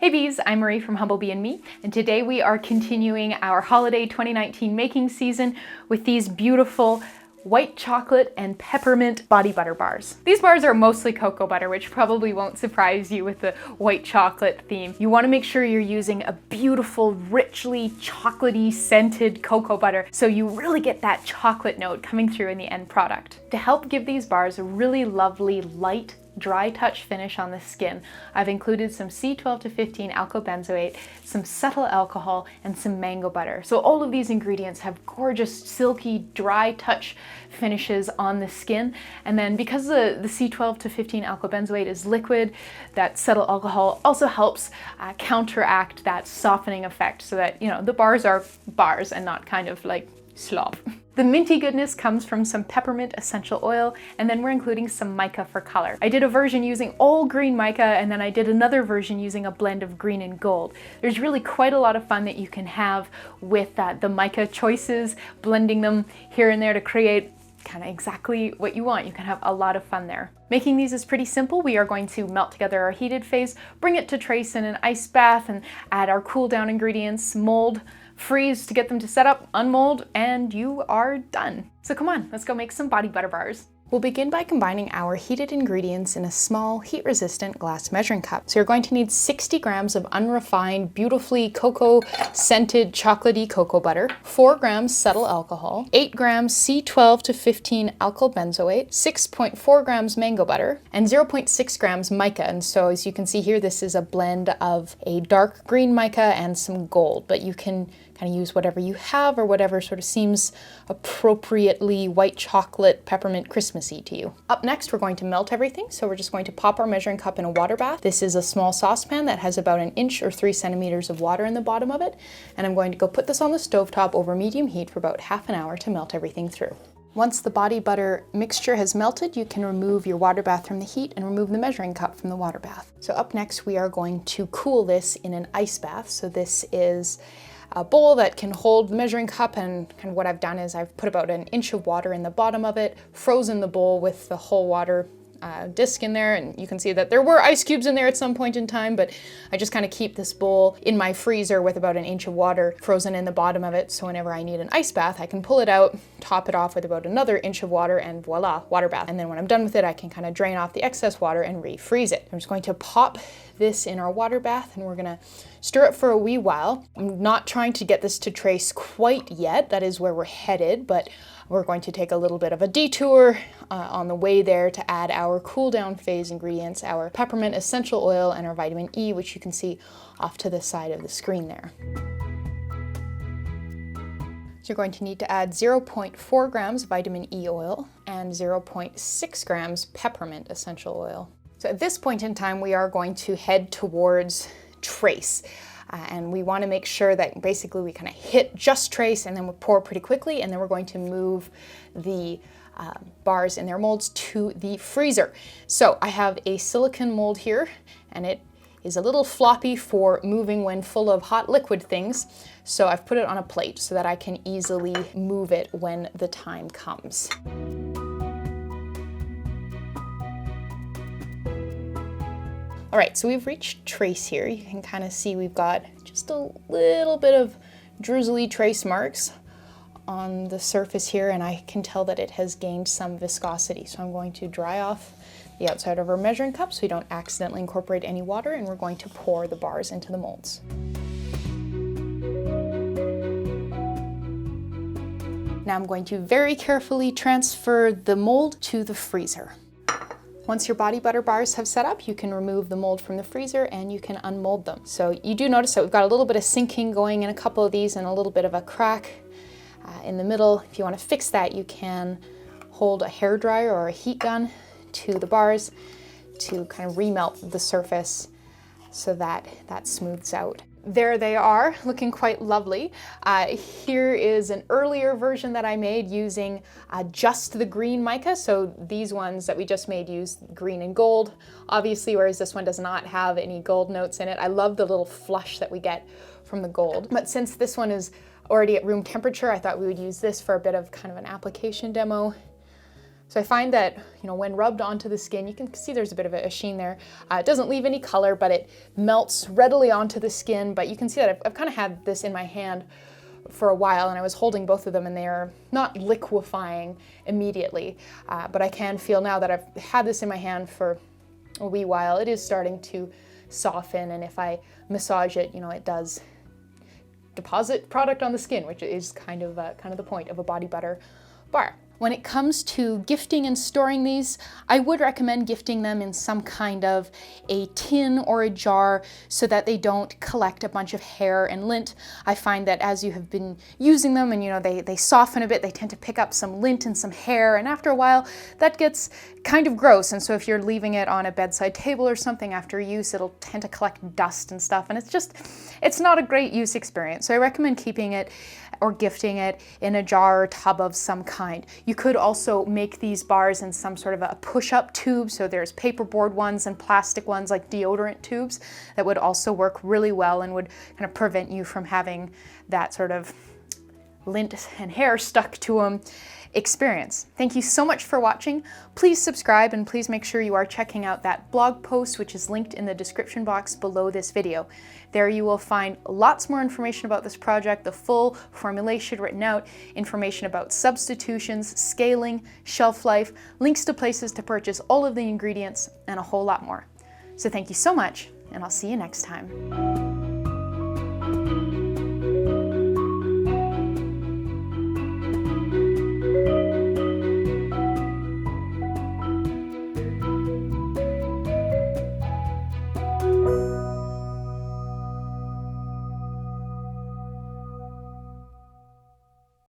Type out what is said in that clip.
Hey bees, I'm Marie from Humblebee and Me, and today we are continuing our holiday 2019 making season with these beautiful white chocolate and peppermint body butter bars. These bars are mostly cocoa butter, which probably won't surprise you with the white chocolate theme. You want to make sure you're using a beautiful, richly chocolatey scented cocoa butter so you really get that chocolate note coming through in the end product. To help give these bars a really lovely, light, dry touch finish on the skin, I've included some C12 to 15 alkyl benzoate, some cetyl alcohol, and some mango butter. So all of these ingredients have gorgeous, silky, dry touch finishes on the skin. And then because the C12 to 15 alkyl benzoate is liquid, that cetyl alcohol also helps counteract that softening effect so that, you know, the bars are bars and not kind of like slop. The minty goodness comes from some peppermint essential oil, and then we're including some mica for color. I did a version using all green mica, and then I did another version using a blend of green and gold. There's really quite a lot of fun that you can have with the mica choices, blending them here and there to create kind of exactly what you want. You can have a lot of fun there. Making these is pretty simple. We are going to melt together our heated phase, bring it to trace in an ice bath, and add our cool down ingredients, mold, freeze to get them to set up, unmold, and you are done. So come on, let's go make some body butter bars. We'll begin by combining our heated ingredients in a small, heat-resistant glass measuring cup. So you're going to need 60 grams of unrefined, beautifully cocoa-scented chocolatey cocoa butter, 4 grams cetyl alcohol, 8 grams C12 to 15 alkyl benzoate, 6.4 grams mango butter, and 0.6 grams mica. And so as you can see here, this is a blend of a dark green mica and some gold, but you can kind of use whatever you have or whatever sort of seems appropriately white chocolate, peppermint, Christmassy to you. Up next, we're going to melt everything. So we're just going to pop our measuring cup in a water bath. This is a small saucepan that has about 1 inch or 3 centimeters of water in the bottom of it. And I'm going to go put this on the stovetop over medium heat for about half an hour to melt everything through. Once the body butter mixture has melted, you can remove your water bath from the heat and remove the measuring cup from the water bath. So up next, we are going to cool this in an ice bath. So this is a bowl that can hold the measuring cup, and kind of what I've done is I've put about 1 inch of water in the bottom of it, frozen the bowl with the whole water disc in there, and you can see that there were ice cubes in there at some point in time, but I just kind of keep this bowl in my freezer with about 1 inch of water frozen in the bottom of it, so whenever I need an ice bath, I can pull it out, top it off with about another inch of water, and voila, water bath. And then when I'm done with it, I can kind of drain off the excess water and refreeze it. I'm just going to pop this in our water bath, and we're gonna stir it for a wee while. I'm not trying to get this to trace quite yet. That is where we're headed, but we're going to take a little bit of a detour on the way there to add our cool down phase ingredients, our peppermint essential oil and our vitamin E, which you can see off to the side of the screen there. So you're going to need to add 0.4 grams vitamin E oil and 0.6 grams peppermint essential oil. So at this point in time, we are going to head towards trace. And we want to make sure that basically we kind of hit just trace and then we'll pour pretty quickly, and then we're going to move the bars in their molds to the freezer. So I have a silicone mold here, and it is a little floppy for moving when full of hot liquid things. So I've put it on a plate so that I can easily move it when the time comes. All right, so we've reached trace here. You can kind of see we've got just a little bit of drizzly trace marks on the surface here, and I can tell that it has gained some viscosity. So I'm going to dry off the outside of our measuring cup so we don't accidentally incorporate any water, and we're going to pour the bars into the molds. Now I'm going to very carefully transfer the mold to the freezer. Once your body butter bars have set up, you can remove the mold from the freezer and you can unmold them. So you do notice that we've got a little bit of sinking going in a couple of these and a little bit of a crack in the middle. If you want to fix that, you can hold a hairdryer or a heat gun to the bars to kind of remelt the surface so that that smooths out. There they are, looking quite lovely. Here is an earlier version that I made using just the green mica. So these ones that we just made use green and gold, obviously, whereas this one does not have any gold notes in it. I love the little flush that we get from the gold. But since this one is already at room temperature, I thought we would use this for a bit of kind of an application demo. So I find that, when rubbed onto the skin, you can see there's a bit of a sheen there. It doesn't leave any color, but it melts readily onto the skin. But you can see that I've kind of had this in my hand for a while, and I was holding both of them, and they're not liquefying immediately. But I can feel now that I've had this in my hand for a wee while, it is starting to soften, and if I massage it, it does deposit product on the skin, which is kind of the point of a body butter bar. When it comes to gifting and storing these, I would recommend gifting them in some kind of a tin or a jar so that they don't collect a bunch of hair and lint. I find that as you have been using them and they soften a bit, they tend to pick up some lint and some hair, and after a while that gets kind of gross. And so if you're leaving it on a bedside table or something after use, it'll tend to collect dust and stuff, and it's not a great use experience. So I recommend keeping it or gifting it in a jar or tub of some kind. You could also make these bars in some sort of a push-up tube. So there's paperboard ones and plastic ones like deodorant tubes that would also work really well and would kind of prevent you from having that sort of lint and hair stuck to them experience. Thank you so much for watching. Please subscribe, and please make sure you are checking out that blog post, which is linked in the description box below this video. There you will find lots more information about this project, the full formulation written out, information about substitutions, scaling, shelf life, links to places to purchase all of the ingredients, and a whole lot more. So thank you so much, and I'll see you next time.